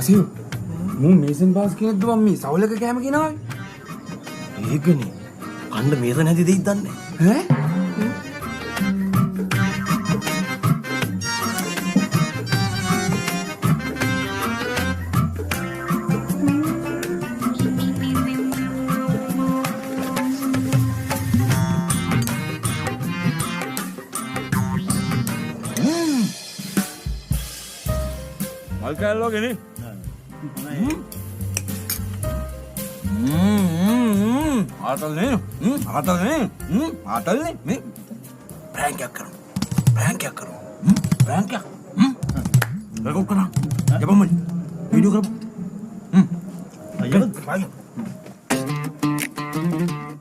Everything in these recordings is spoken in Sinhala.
සිව් මූ මේසන් පාස් කෙනෙක්ද මම මේ සවලක කෑම ගෙනාවේ. ඒකනේ. කණ්ඩ මේසන් හැදි දෙයිද දන්නේ. ඈ? මල් කෑල්ලෝ ගෙනේ. ආතල්නේ. ආතල්නේ. ආතල්නේ. මේ ප්‍රෑන්ක් එකක් කරමු. ප්‍රෑන්ක් එකක් කරමු. ප්‍රෑන්ක් එකක්. රෙකෝඩ් කරා. යපමයි. වීඩියෝ කරමු. අයියෝ.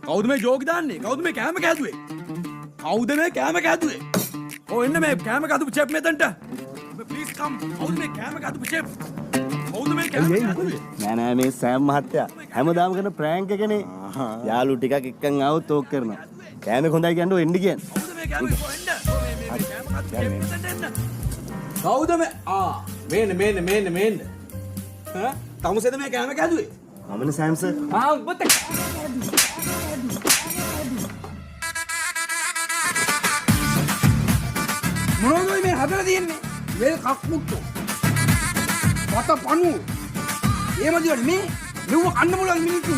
කවුද මේ ජෝක් දාන්නේ? කවුද මේ කැම කෑදුවේ? කවුද මේ කැම කෑදුවේ? ඔය එන්න මේ කැම කෑදු චෙප් මෙතනට. Please come. කවුද මේ කැම කෑදු චෙප්? කවුද මේ කැම කෑදුවේ? නෑ මේ සෑම් මහත්තයා හැමදාම කරන ප්‍රෑන්ක් එකනේ. යාළු ටිකක් එක්කන් ආවොත් ඕක කරනවා. කෑමේ හොඳයි කියන්නේ එන්න කියන්නේ. කවුද මේ කැම කොහෙන්ද? මේ කැම කෑදු චෙප් මෙතනට එන්න. කවුද මේ මේන්න. ඈ? තමුසෙද මේ කැම කෑදුවේ? අමන සෑම් සර්. උඹත් මොනවද මේ හදලා තියෙන්නේ? මේ කක්මුට්ටු. වත පණු. එහෙම දිවට මේ මෙව කන්න මොලල් මිනිත්තු.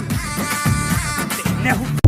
නෑ